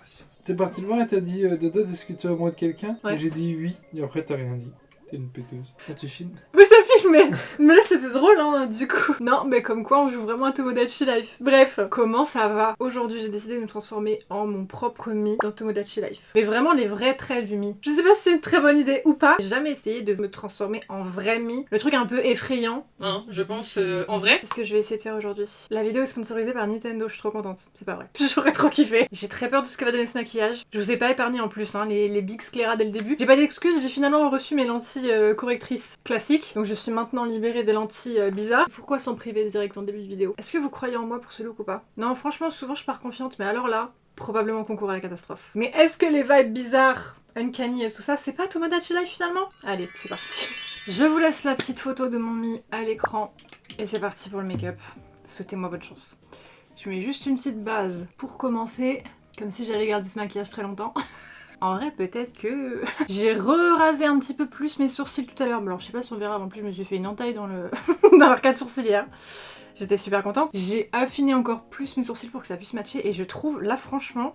pression. T'es parti de voir et t'as dit Dodo, est-ce que tu es amoureux de quelqu'un? Ouais. Et j'ai dit oui. Et après, t'as rien dit. T'es une péteuse. Quand tu filmes. Oui, ça filme, mais là c'était drôle, hein, du coup. Non, mais comme quoi on joue vraiment à Tomodachi Life. Bref, comment ça va? Aujourd'hui, j'ai décidé de me transformer en mon propre Mi dans Tomodachi Life. Mais vraiment les vrais traits du Mi. Je sais pas si c'est une très bonne idée ou pas. J'ai jamais essayé de me transformer en vrai Mi. Le truc un peu effrayant, hein, je pense, en vrai. C'est ce que je vais essayer de faire aujourd'hui. La vidéo est sponsorisée par Nintendo, je suis trop contente. C'est pas vrai. J'aurais trop kiffé. J'ai très peur de ce que va donner ce maquillage. Je vous ai pas épargné en plus, hein, les big scléras dès le début. J'ai pas d'excuses, j'ai finalement reçu mes lentilles correctrices classiques. Donc je suis maintenant libérée des lentilles bizarres. Pourquoi s'en priver direct en début de vidéo? Est-ce que vous croyez en moi pour ce look ou pas? Non, franchement, souvent je pars confiante, mais alors là, probablement concours à la catastrophe. Mais est-ce que les vibes bizarres, uncanny et tout ça, c'est pas Tomodachi Life finalement? Allez, c'est parti. Je vous laisse la petite photo de mon Mi à l'écran et c'est parti pour le make-up. Souhaitez-moi bonne chance. Je mets juste une petite base pour commencer, comme si j'allais garder ce maquillage très longtemps. En vrai, peut-être que j'ai rasé un petit peu plus mes sourcils tout à l'heure. Alors, je sais pas si on verra, en plus, je me suis fait une entaille dans le dans l'arcade sourcilière. J'étais super contente. J'ai affiné encore plus mes sourcils pour que ça puisse matcher. Et je trouve, là, franchement,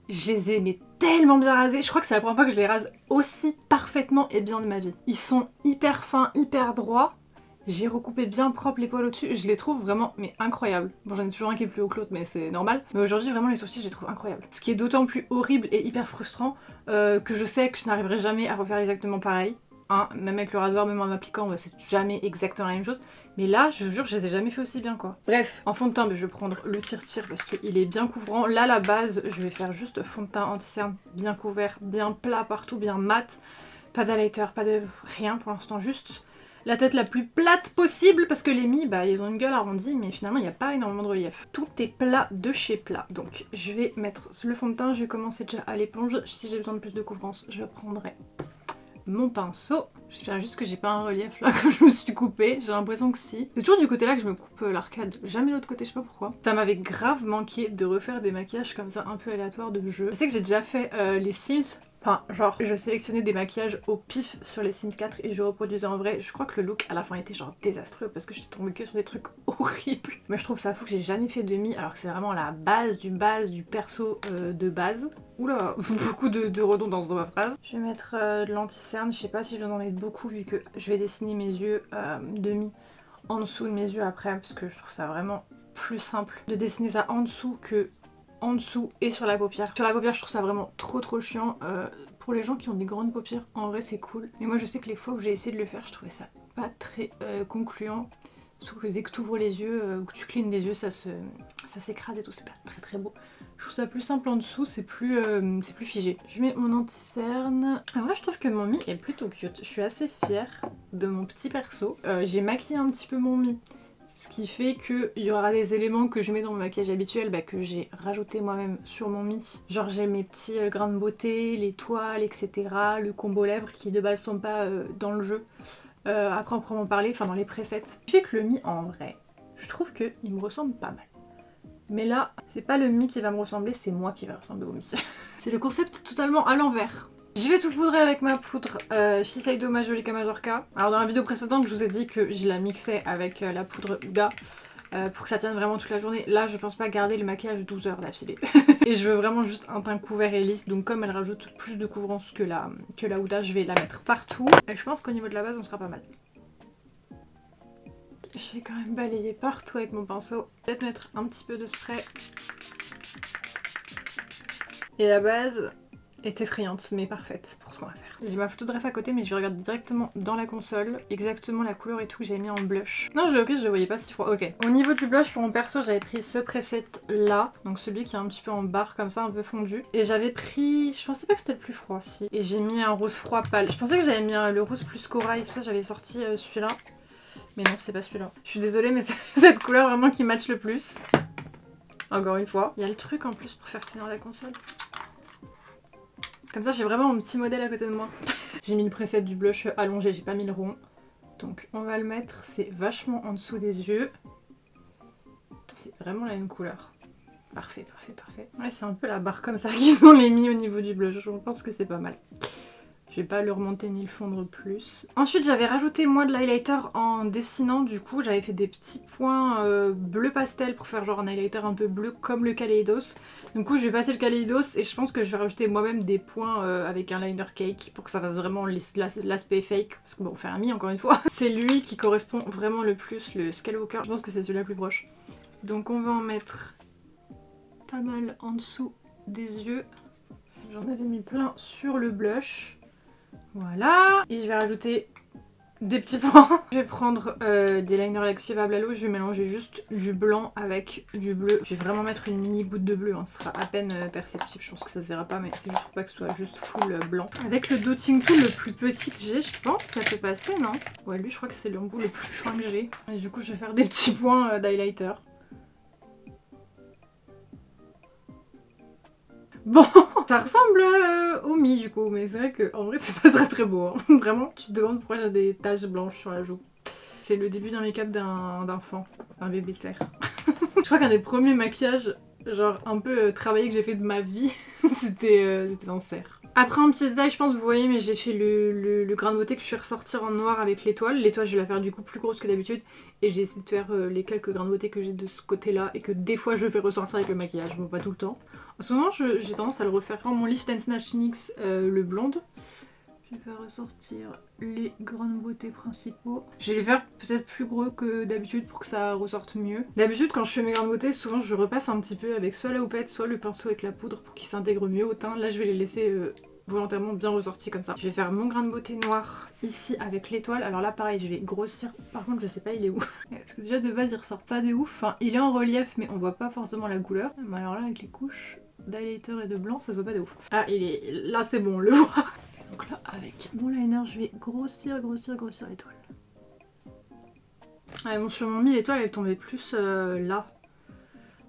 je les ai mais tellement bien rasés. Je crois que c'est la première fois que je les rase aussi parfaitement et bien de ma vie. Ils sont hyper fins, hyper droits. J'ai recoupé bien propre les poils au-dessus, je les trouve vraiment mais incroyables. Bon, j'en ai toujours un qui est plus haut que l'autre, mais c'est normal. Mais aujourd'hui, vraiment, les sourcils, je les trouve incroyables. Ce qui est d'autant plus horrible et hyper frustrant que je sais que je n'arriverai jamais à refaire exactement pareil. Hein, même avec le rasoir, même en m'appliquant, c'est jamais exactement la même chose. Mais là, je vous jure, je les ai jamais fait aussi bien, quoi. Bref, en fond de teint, je vais prendre le tire-tire parce qu'il est bien couvrant. Là, la base, je vais faire juste fond de teint anti-cerne bien couvert, bien plat partout, bien mat. Pas d'highlighter, pas de rien pour l'instant, juste la tête la plus plate possible parce que les Mi, bah ils ont une gueule arrondie mais finalement il n'y a pas énormément de relief. Tout est plat de chez plat. Donc je vais mettre le fond de teint, je vais commencer déjà à l'éponge. Si j'ai besoin de plus de couvrance, je prendrai mon pinceau. J'espère juste que j'ai pas un relief là que je me suis coupée, j'ai l'impression que si. C'est toujours du côté là que je me coupe l'arcade, jamais l'autre côté, je sais pas pourquoi. Ça m'avait grave manqué de refaire des maquillages comme ça un peu aléatoires de jeu. Je sais que j'ai déjà fait les Sims. Enfin, genre, je sélectionnais des maquillages au pif sur les Sims 4 et je reproduisais en vrai. Je crois que le look à la fin était genre désastreux parce que j'étais tombée que sur des trucs horribles. Mais je trouve ça fou que j'ai jamais fait de Mi alors que c'est vraiment la base du perso de base. Oula, beaucoup de redondance dans ma phrase. Je vais mettre de l'anti-cerne, je sais pas si je vais en mettre beaucoup vu que je vais dessiner mes yeux de Mi en dessous de mes yeux après parce que je trouve ça vraiment plus simple de dessiner ça en dessous que en dessous et sur la paupière. Sur la paupière, je trouve ça vraiment trop chiant. Pour les gens qui ont des grandes paupières, en vrai c'est cool. Mais moi je sais que les fois où j'ai essayé de le faire, je trouvais ça pas très concluant. Surtout que dès que tu ouvres les yeux ou que tu clignes des yeux, ça s'écrase et tout, c'est pas très beau. Je trouve ça plus simple en dessous, c'est plus figé. Je mets mon anti-cerne. En vrai je trouve que mon Mi est plutôt cute. Je suis assez fière de mon petit perso. J'ai maquillé un petit peu mon Mi. Ce qui fait qu'il y aura des éléments que je mets dans mon maquillage habituel que j'ai rajouté moi-même sur mon Mi. Genre j'ai mes petits grains de beauté, les toiles, etc. Le combo lèvres qui de base sont pas dans le jeu. À proprement parler, enfin dans les presets. Ce qui fait que le Mi en vrai, je trouve qu'il me ressemble pas mal. Mais là, c'est pas le Mi qui va me ressembler, c'est moi qui va ressembler au Mi. C'est le concept totalement à l'envers. Je vais tout poudrer avec ma poudre Shiseido Majolica Majorca. Alors dans la vidéo précédente, je vous ai dit que je la mixais avec la poudre Huda pour que ça tienne vraiment toute la journée. Là, je pense pas garder le maquillage 12 heures d'affilée. Et je veux vraiment juste un teint couvert et lisse. Donc comme elle rajoute plus de couvrance que la Huda, je vais la mettre partout. Et je pense qu'au niveau de la base, on sera pas mal. Je vais quand même balayer partout avec mon pinceau. Peut-être mettre un petit peu de spray. Et la base est effrayante mais parfaite pour ce qu'on va faire. J'ai ma photo de ref à côté mais je vais regarder directement dans la console exactement la couleur et tout que j'ai mis en blush. Non je l'ai ok, je le voyais pas si froid. Ok. Au niveau du blush pour mon perso j'avais pris ce preset là, donc celui qui est un petit peu en barre comme ça, un peu fondu. Et j'avais pris, je pensais pas que c'était le plus froid si. Et j'ai mis un rose froid pâle. Je pensais que j'avais mis le rose plus corail, c'est pour ça que j'avais sorti celui-là. Mais non c'est pas celui-là. Je suis désolée mais c'est cette couleur vraiment qui match le plus. Encore une fois. Il y a le truc en plus pour faire tenir la console. Comme ça j'ai vraiment mon petit modèle à côté de moi. J'ai mis le preset du blush allongé, j'ai pas mis le rond. Donc on va le mettre, c'est vachement en dessous des yeux. C'est vraiment la même couleur. Parfait. Ouais c'est un peu la barre comme ça qu'ils ont les mis au niveau du blush, je pense que c'est pas mal. Je Je vais pas le remonter ni le fondre plus. Ensuite j'avais rajouté moi de l'highlighter en dessinant, du coup j'avais fait des petits points bleu pastel pour faire genre un highlighter un peu bleu comme le Kaleidos. Du coup je vais passer le Kaleidos et je pense que je vais rajouter moi-même des points avec un liner cake pour que ça fasse vraiment l'aspect fake. Parce que bon, on fait un mi encore une fois. C'est lui qui correspond vraiment le plus, le Skywalker. Je pense que c'est celui-là le plus proche. Donc on va en mettre pas mal en dessous des yeux. J'en avais mis plein sur le blush. Voilà. Et je vais rajouter des petits points. Je vais prendre des liners laxables à l'eau. Je vais mélanger juste du blanc avec du bleu. Je vais vraiment mettre une mini goutte de bleu. Hein. Ce sera à peine perceptible. Je pense que ça se verra pas, mais c'est juste pour pas que ce soit juste full blanc. Avec le dotting tool le plus petit que j'ai, je pense ça peut passer, non? Ouais, lui, je crois que c'est l'embout le plus fin que j'ai. Et du coup, je vais faire des petits points d'highlighter. Bon, ça ressemble au Mi du coup, mais c'est vrai qu'en vrai c'est pas très beau. Hein. Vraiment, tu te demandes pourquoi j'ai des taches blanches sur la joue. C'est le début d'un make-up d'enfant, d'un bébé cerf. Je crois qu'un des premiers maquillages, genre un peu travaillé que j'ai fait de ma vie, c'était dans cerf. Après un petit détail, je pense que vous voyez, mais j'ai fait le grain de beauté que je vais ressortir en noir avec l'étoile. L'étoile, je vais la faire du coup plus grosse que d'habitude. Et j'ai essayé de faire les quelques grains de beauté que j'ai de ce côté-là et que des fois je fais ressortir avec le maquillage, bon pas tout le temps. En ce moment, j'ai tendance à le refaire. Dans mon Lift Snatch NYX, le blonde, je vais faire ressortir les grains de beauté principaux. Je vais les faire peut-être plus gros que d'habitude pour que ça ressorte mieux. D'habitude, quand je fais mes grains de beauté, souvent je repasse un petit peu avec soit la houppette, soit le pinceau avec la poudre pour qu'ils s'intègrent mieux au teint. Là, je vais les laisser volontairement bien ressortis comme ça. Je vais faire mon grain de beauté noir ici avec l'étoile. Alors là, pareil, je vais grossir. Par contre, je sais pas, il est où? Parce que déjà, de base, il ressort pas de ouf. Enfin, il est en relief, mais on voit pas forcément la couleur. Mais alors là, avec les couches d'highlighter et de blanc, ça se voit pas de ouf. Ah, il est... Là, c'est bon, on le voit. Donc là, avec mon liner, je vais grossir l'étoile. Ah, bon, sur mon mi, l'étoile, elle tombait plus là.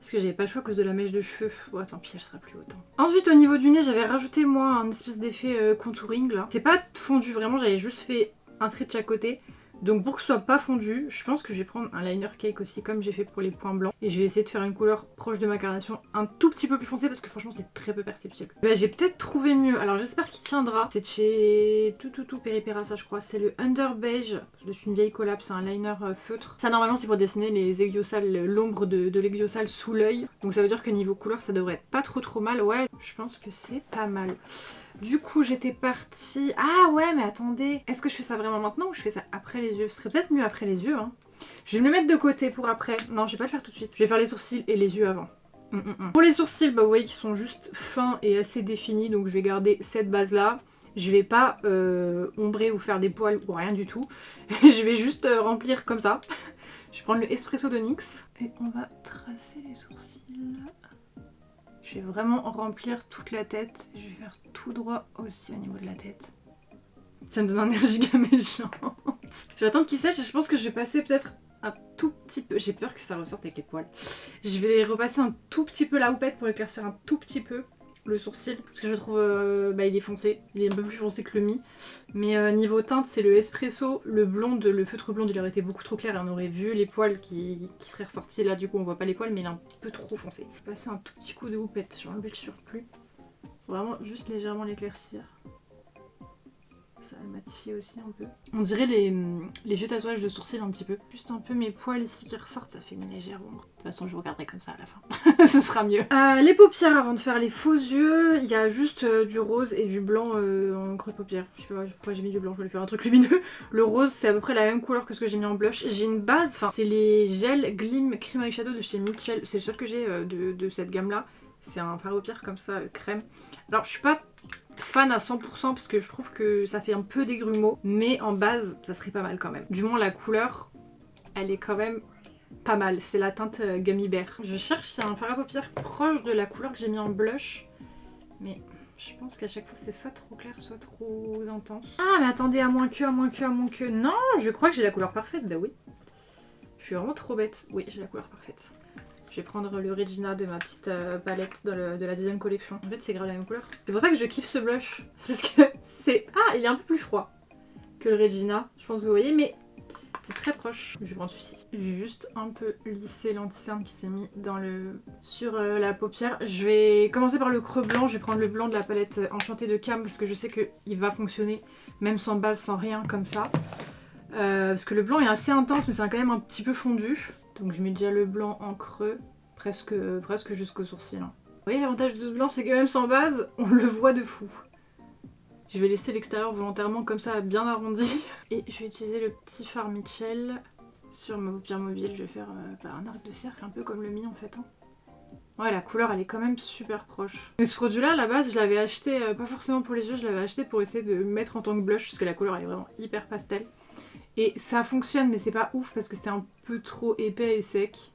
Parce que j'avais pas le choix à cause de la mèche de cheveux. Bon, tant pis, elle sera plus haute. Hein. Ensuite, au niveau du nez, j'avais rajouté, moi, un espèce d'effet contouring, là. C'est pas fondu, vraiment, j'avais juste fait un trait de chaque côté. Donc pour que ce soit pas fondu, je pense que je vais prendre un liner cake aussi comme j'ai fait pour les points blancs. Et je vais essayer de faire une couleur proche de ma carnation un tout petit peu plus foncée parce que franchement c'est très peu perceptible. Bah, j'ai peut-être trouvé mieux, alors j'espère qu'il tiendra. C'est de chez tout Péripéra ça je crois. C'est le Under Beige, je suis une vieille collab, c'est un liner feutre. Ça normalement c'est pour dessiner les aiguillotsales, l'ombre de l'aiguillotsale sous l'œil. Donc ça veut dire que niveau couleur ça devrait être pas trop mal. Ouais, je pense que c'est pas mal. Du coup j'étais partie... Ah ouais mais attendez, est-ce que je fais ça vraiment maintenant ou je fais ça après les yeux? Ce serait peut-être mieux après les yeux hein. Je vais me le mettre de côté pour après. Non je vais pas le faire tout de suite. Je vais faire les sourcils et les yeux avant. Pour les sourcils bah vous voyez qu'ils sont juste fins et assez définis. Donc je vais garder cette base là. Je vais pas ombrer ou faire des poils ou rien du tout. Je vais juste remplir comme ça. Je vais prendre le Espresso de NYX. Et on va tracer les sourcils là. Je vais vraiment remplir toute la tête. Je vais faire tout droit aussi au niveau de la tête. Ça me donne un air giga méchant. Je vais attendre qu'il sèche et je pense que je vais passer peut-être un tout petit peu. J'ai peur que ça ressorte avec les poils. Je vais repasser un tout petit peu la houppette pour éclaircir un tout petit peu le sourcil. Parce que je trouve il est foncé. Il est un peu plus foncé que le mi. Mais niveau teinte, c'est le Espresso. Le blonde, le feutre blonde, il aurait été beaucoup trop clair et on aurait vu les poils qui seraient ressortis. Là, du coup, on voit pas les poils, mais il est un peu trop foncé. Je vais passer un tout petit coup de houppette. Je vais enlever le surplus. Vraiment, juste légèrement l'éclaircir. Ça va le matifier aussi un peu. On dirait les vieux tatouages de sourcils un petit peu. Juste un peu mes poils ici qui ressortent, ça fait une légère ombre. De toute façon, je vous regarderai comme ça à la fin. Ce sera mieux. Les paupières, avant de faire les faux yeux, il y a juste du rose et du blanc en creux de paupières. Je sais pas pourquoi j'ai mis du blanc, je voulais faire un truc lumineux. Le rose, c'est à peu près la même couleur que ce que j'ai mis en blush. J'ai une base, enfin, c'est les gels Glim Cream Eyeshadow de chez Mitchell. C'est le seul que j'ai de cette gamme-là. C'est un fard à paupières comme ça, crème. Alors, je suis pas fan à 100% parce que je trouve que ça fait un peu des grumeaux, mais en base ça serait pas mal quand même. Du moins la couleur elle est quand même pas mal, c'est la teinte Gummy Bear. Je cherche si un fard à paupières proche de la couleur que j'ai mis en blush, mais je pense qu'à chaque fois c'est soit trop clair soit trop intense. Ah mais attendez, à moins que, non je crois que j'ai la couleur parfaite, bah oui. Je suis vraiment trop bête, oui j'ai la couleur parfaite. Je vais prendre le Regina de ma petite palette de la deuxième collection. En fait c'est grave la même couleur. C'est pour ça que je kiffe ce blush. Parce que c'est... Ah il est un peu plus froid que le Regina. Je pense que vous voyez mais c'est très proche. Je vais prendre celui-ci. J'ai juste un peu lissé l'anti-cerne qui s'est mis sur la paupière. Je vais commencer par le creux blanc. Je vais prendre le blanc de la palette Enchantée de Cam parce que je sais qu'il va fonctionner même sans base, sans rien comme ça. Parce que le blanc est assez intense mais c'est quand même un petit peu fondu. Donc je mets déjà le blanc en creux, presque jusqu'au sourcil. Hein. Vous voyez l'avantage de ce blanc, c'est que même sans base, on le voit de fou. Je vais laisser l'extérieur volontairement comme ça, bien arrondi. Et je vais utiliser le petit fard Mitchell sur ma paupière mobile. Je vais faire un arc de cercle, un peu comme le Mi en fait. Hein. Ouais, la couleur elle est quand même super proche. Mais ce produit là, à la base, je l'avais acheté, pas forcément pour les yeux, je l'avais acheté pour essayer de mettre en tant que blush, parce que la couleur elle est vraiment hyper pastel. Et ça fonctionne, mais c'est pas ouf parce que c'est un peu trop épais et sec.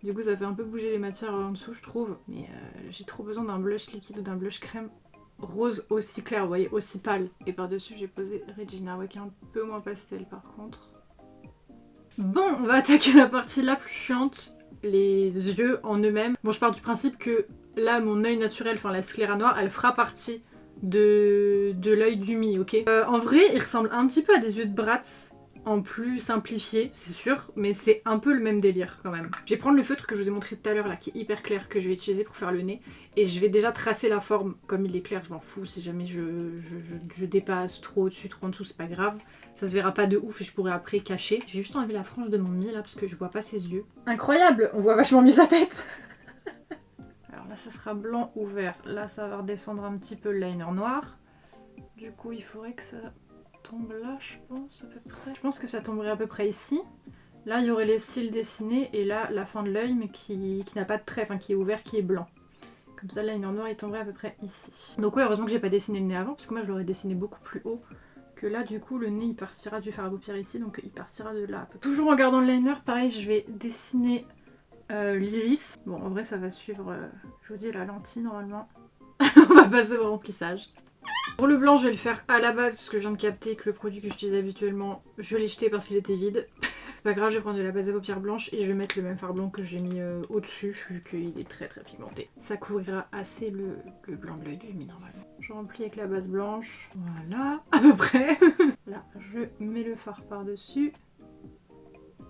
Du coup, ça fait un peu bouger les matières en dessous, je trouve. Mais j'ai trop besoin d'un blush liquide ou d'un blush crème rose aussi clair, vous voyez, aussi pâle. Et par-dessus, j'ai posé Regina, ouais, qui est un peu moins pastel par contre. Bon, on va attaquer la partie la plus chiante, les yeux en eux-mêmes. Bon, je pars du principe que là, mon œil naturel, enfin la scléra noire, elle fera partie de l'œil du Mi, ok. En vrai, il ressemble un petit peu à des yeux de Bratz, en plus simplifié, c'est sûr, mais c'est un peu le même délire quand même. Je vais prendre le feutre que je vous ai montré tout à l'heure là, qui est hyper clair, que je vais utiliser pour faire le nez, et je vais déjà tracer la forme. Comme il est clair, je m'en fous, si jamais je dépasse trop au-dessus, trop en dessous, c'est pas grave. Ça se verra pas de ouf et je pourrai après cacher. J'ai juste enlevé la frange de mon Mi là, parce que je vois pas ses yeux. Incroyable, on voit vachement mieux sa tête. Alors là, ça sera blanc ou vert. Là, ça va redescendre un petit peu le liner noir. Du coup, il faudrait que ça tombe là, je pense, à peu près. Je pense que ça tomberait à peu près ici. Là, il y aurait les cils dessinés et là, la fin de l'œil, mais qui n'a pas de trait, enfin qui est ouvert, qui est blanc. Comme ça, le liner noir, il tomberait à peu près ici. Donc oui, heureusement que j'ai pas dessiné le nez avant, parce que moi, je l'aurais dessiné beaucoup plus haut. Que là, du coup, le nez, il partira du fard à paupières ici, donc il partira de là. Toujours en gardant le liner, pareil, je vais dessiner l'iris. Bon, en vrai, ça va suivre, je vous dis, la lentille, normalement. On va passer au remplissage. Pour le blanc, je vais le faire à la base parce que je viens de capter que le produit que j'utilise habituellement, je l'ai jeté parce qu'il était vide. C'est pas grave, je vais prendre de la base à paupières blanche et je vais mettre le même fard blanc que j'ai mis au-dessus vu qu'il est très pigmenté. Ça couvrira assez le blanc de l'œil du Mi normalement. Je remplis avec la base blanche, voilà, à peu près. Là, je mets le fard par-dessus.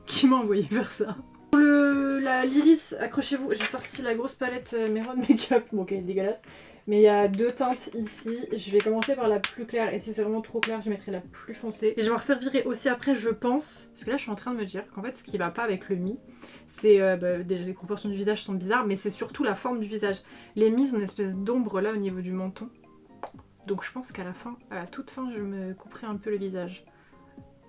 Qui m'a envoyé faire ça? Pour l'iris, accrochez-vous, j'ai sorti la grosse palette Meron Makeup, bon qui est dégueulasse. Mais il y a deux teintes ici, je vais commencer par la plus claire et si c'est vraiment trop clair je mettrai la plus foncée. Et je m'en servirai aussi après je pense, parce que là je suis en train de me dire qu'en fait ce qui va pas avec le Mi, c'est déjà les proportions du visage sont bizarres mais c'est surtout la forme du visage. Les Mi ont une espèce d'ombre là au niveau du menton. Donc je pense qu'à la fin, à la toute fin je me couperai un peu le visage.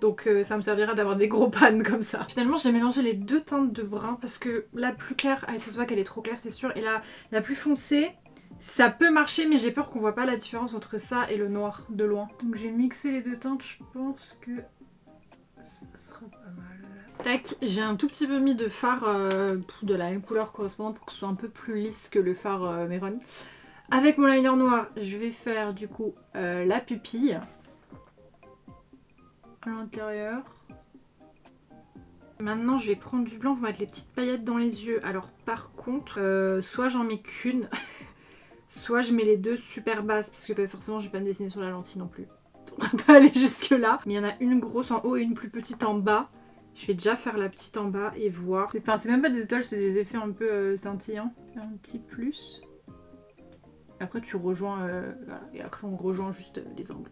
Donc ça me servira d'avoir des gros pannes comme ça. Finalement j'ai mélangé les deux teintes de brun parce que la plus claire, ça se voit qu'elle est trop claire c'est sûr, et la plus foncée, ça peut marcher mais j'ai peur qu'on voit pas la différence entre ça et le noir de loin. Donc j'ai mixé les deux teintes, je pense que ça sera pas mal. Tac, j'ai un tout petit peu mis de fard de la même couleur correspondante pour que ce soit un peu plus lisse que le fard Meron. Avec mon liner noir, je vais faire du coup la pupille à l'intérieur. Maintenant je vais prendre du blanc pour mettre les petites paillettes dans les yeux. Alors par contre, soit j'en mets qu'une, soit je mets les deux super basses parce que forcément je vais pas me dessiner sur la lentille non plus. On va pas aller jusque là. Mais il y en a une grosse en haut et une plus petite en bas. Je vais déjà faire la petite en bas et voir. Enfin c'est même pas des étoiles, c'est des effets un peu scintillants. Un petit plus. Après tu rejoins, voilà. Et après on rejoint juste les angles.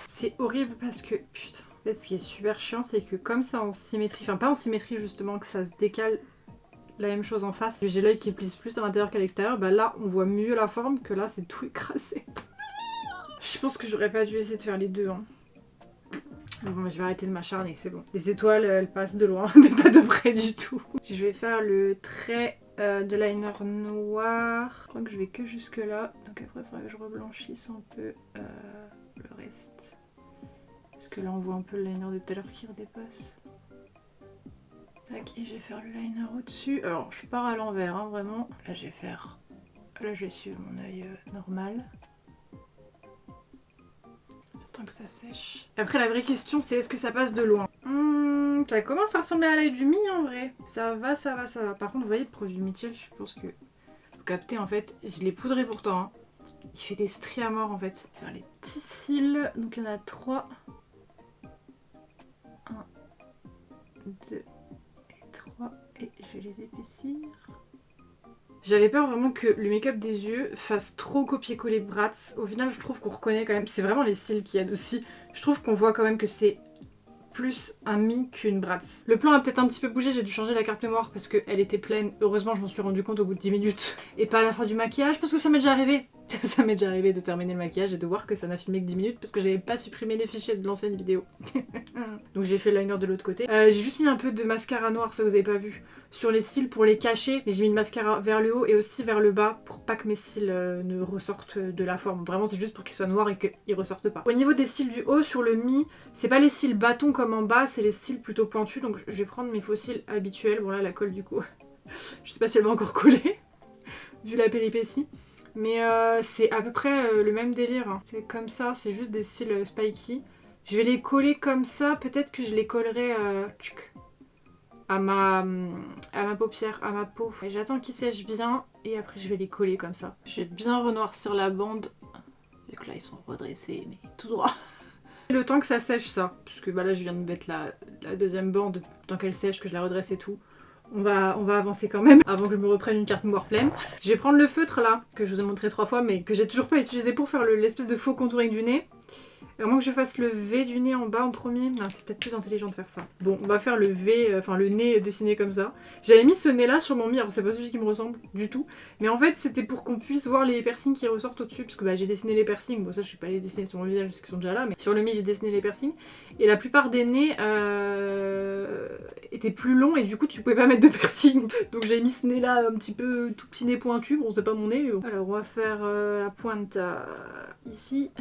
C'est horrible parce que, putain, en fait ce qui est super chiant c'est que comme ça en symétrie, enfin pas en symétrie justement, que ça se décale la même chose en face, j'ai l'œil qui plisse plus à l'intérieur qu'à l'extérieur, bah là on voit mieux la forme que là c'est tout écrasé. Je pense que j'aurais pas dû essayer de faire les deux. Hein. Bon, je vais arrêter de m'acharner, c'est bon. Les étoiles elles passent de loin, mais pas de près du tout. Je vais faire le trait de liner noir. Je crois que je vais que jusque là, donc après il faudra que je reblanchisse un peu le reste. Parce que là on voit un peu le liner de tout à l'heure qui redépasse. Tac, et je vais faire le liner au-dessus. Alors je pars à l'envers, hein, vraiment. Là je vais faire... Là je vais suivre mon œil normal. J'attends que ça sèche. Après la vraie question c'est est-ce que ça passe de loin? Ça commence à ressembler à l'œil du Mi en vrai. Ça va, ça va, ça va. Par contre vous voyez le produit Mitchell, je pense que vous captez en fait. Je l'ai poudré pourtant. Hein. Il fait des stries à mort en fait. Faire les petits cils, donc il y en a 3. 1, 2 et 3. Et je vais les épaissir. J'avais peur vraiment que le make-up des yeux fasse trop copier-coller Bratz. Au final, je trouve qu'on reconnaît quand même. C'est vraiment les cils qui aident aussi. Je trouve qu'on voit quand même que c'est plus un Mi qu'une Bratz. Le plan a peut-être un petit peu bougé, j'ai dû changer la carte mémoire parce qu'elle était pleine. Heureusement, je m'en suis rendu compte au bout de 10 minutes. Et pas à la fin du maquillage parce que ça m'est déjà arrivé. Ça m'est déjà arrivé de terminer le maquillage et de voir que ça n'a filmé que 10 minutes parce que j'avais pas supprimé les fichiers de l'ancienne vidéo. Donc j'ai fait le liner de l'autre côté. J'ai juste mis un peu de mascara noir, ça vous avez pas vu, sur les cils pour les cacher. Mais j'ai mis le mascara vers le haut et aussi vers le bas pour pas que mes cils ne ressortent de la forme. Vraiment c'est juste pour qu'ils soient noirs et qu'ils ressortent pas. Au niveau des cils du haut, sur le Mi, c'est pas les cils bâtons comme en bas, c'est les cils plutôt pointus. Donc je vais prendre mes faux cils habituels. Bon là la colle du coup, je sais pas si elle va encore coller vu la péripétie. Mais c'est à peu près le même délire. Hein. C'est comme ça, c'est juste des cils spiky. Je vais les coller comme ça. Peut-être que je les collerai à ma paupière, à ma peau. J'attends qu'ils sèchent bien et après je vais les coller comme ça. Je vais bien renoircir la bande. Vu que là ils sont redressés, mais tout droit. Le temps que ça sèche ça. Parce que bah, là je viens de mettre la deuxième bande. Le temps qu'elle sèche, que je la redresse et tout. On va avancer quand même avant que je me reprenne une carte mémoire pleine. Je vais prendre le feutre là, que je vous ai montré 3 fois mais que j'ai toujours pas utilisé pour faire l'espèce de faux contouring du nez. À moins que je fasse le V du nez en bas en premier. Non, c'est peut-être plus intelligent de faire ça. Bon, on va faire le V, enfin le nez dessiné comme ça. J'avais mis ce nez là sur mon Mi, alors c'est pas celui qui me ressemble du tout. Mais en fait c'était pour qu'on puisse voir les piercings qui ressortent au-dessus. Parce que bah, j'ai dessiné les piercings, bon ça je vais pas les dessiner sur mon visage parce qu'ils sont déjà là. Mais sur le Mi j'ai dessiné les piercings. Et la plupart des nez étaient plus longs et du coup tu pouvais pas mettre de piercing. Donc j'ai mis ce nez là un petit peu tout petit nez pointu. Bon c'est pas mon nez mais bon. Alors on va faire la pointe ici.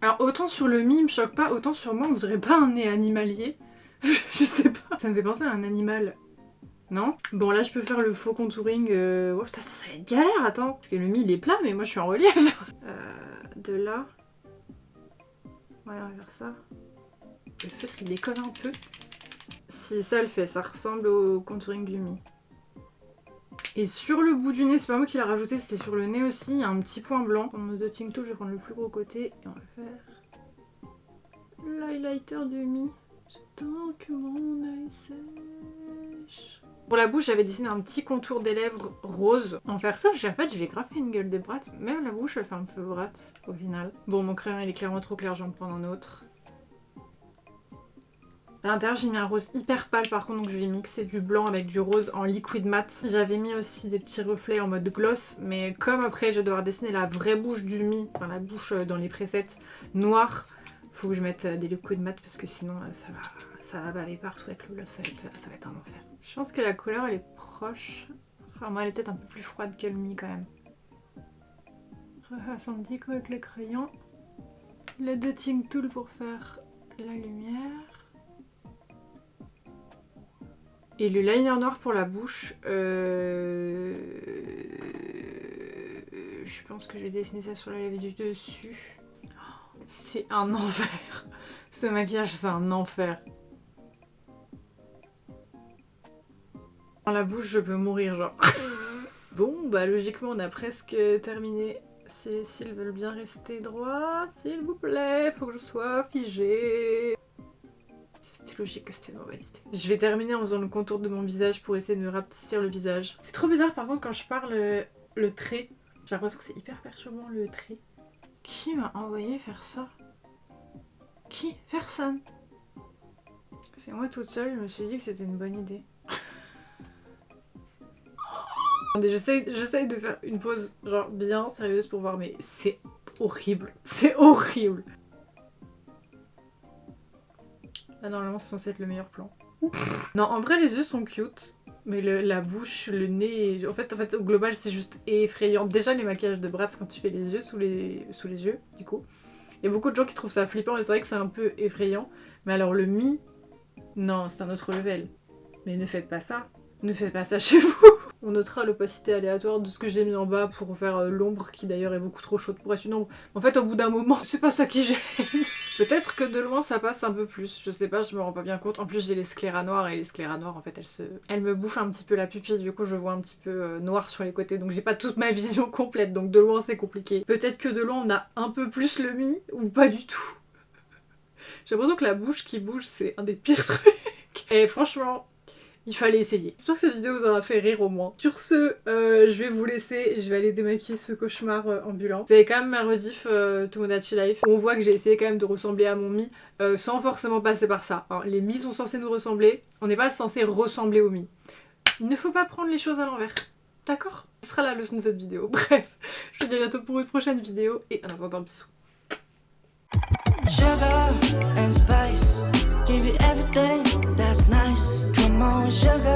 Alors autant sur le Mi il me choque pas, autant sur moi on dirait pas un nez animalier. Je sais pas. Ça me fait penser à un animal. Non? Bon là je peux faire le faux contouring. Oh, putain, ça va être galère, attends. Parce que le Mi il est plat mais moi je suis en relief. De là. Ouais on va faire ça. Le feutre il décolle un peu. Si ça le fait, ça ressemble au contouring du Mi. Et sur le bout du nez, c'est pas moi qui l'ai rajouté, c'était sur le nez aussi, il y a un petit point blanc. En mode Dotting Tool, je vais prendre le plus gros côté et on va faire l'highlighter du Mi. J'attends que mon œil sèche. Pour la bouche, j'avais dessiné un petit contour des lèvres rose. En faire ça, en fait, je vais graffer une gueule de Bratz. Même la bouche, elle fait un peu Bratz au final. Bon, mon crayon, il est clairement trop clair, je vais en prendre un autre. À l'intérieur j'ai mis un rose hyper pâle par contre donc je vais mixer du blanc avec du rose en liquid mat. J'avais mis aussi des petits reflets en mode gloss mais comme après je vais devoir dessiner la vraie bouche du Mi, enfin la bouche dans les presets noire, faut que je mette des liquid mat parce que sinon ça va baver partout avec le gloss, ça va être un enfer. Je pense que la couleur elle est proche, enfin moi elle est peut-être un peu plus froide que le Mi quand même. Refasse un petit coup avec le crayon. Le Dotting Tool pour faire la lumière. Et le liner noir pour la bouche, je pense que je vais dessiner ça sur la lèvre du dessus. Oh, c'est un enfer. Ce maquillage, c'est un enfer. Dans la bouche, je peux mourir, genre. Bon, bah logiquement, on a presque terminé. Si les cils veulent bien rester droits, s'il vous plaît, faut que je sois figée. C'est logique que c'était une mauvaise idée. Je vais terminer en faisant le contour de mon visage pour essayer de me rapetisser le visage. C'est trop bizarre par contre quand je parle le trait. J'ai l'impression que c'est hyper perturbant le trait. Qui m'a envoyé faire ça? Qui? Personne. C'est moi toute seule, je me suis dit que c'était une bonne idée. J'essaye de faire une pause genre bien sérieuse pour voir mais c'est horrible. C'est horrible. Là, normalement, c'est censé être le meilleur plan. Non, en vrai, les yeux sont cute. Mais la bouche, le nez... En fait, au global, c'est juste effrayant. Déjà, les maquillages de Bratz, quand tu fais les yeux sous les yeux, du coup. Il y a beaucoup de gens qui trouvent ça flippant et c'est vrai que c'est un peu effrayant. Mais alors, le Mi... Non, c'est un autre level. Mais ne faites pas ça. Ne faites pas ça chez vous. On notera l'opacité aléatoire de ce que j'ai mis en bas pour faire l'ombre, qui d'ailleurs est beaucoup trop chaude pour être une ombre. En fait, au bout d'un moment, c'est pas ça qui gêne. Peut-être que de loin ça passe un peu plus, je sais pas, je me rends pas bien compte. En plus j'ai les scléras noirs et les scléras noirs en fait elles me bouffent un petit peu la pupille, du coup je vois un petit peu noir sur les côtés, donc j'ai pas toute ma vision complète, donc de loin c'est compliqué. Peut-être que de loin on a un peu plus le mi ou pas du tout. J'ai l'impression que la bouche qui bouge c'est un des pires trucs. Et franchement, il fallait essayer. J'espère que cette vidéo vous aura fait rire au moins. Sur ce, je vais vous laisser, je vais aller démaquiller ce cauchemar ambulant. Vous avez quand même ma rediff Tomodachi Life. On voit que j'ai essayé quand même de ressembler à mon mi, sans forcément passer par ça. Hein. Les mi sont censés nous ressembler, on n'est pas censé ressembler au mi. Il ne faut pas prendre les choses à l'envers. D'accord? Ce sera la leçon de cette vidéo. Bref, je vous dis à bientôt pour une prochaine vidéo et en attendant, bisous. Sugar and spice, give you everything that's nice. Come on, sugar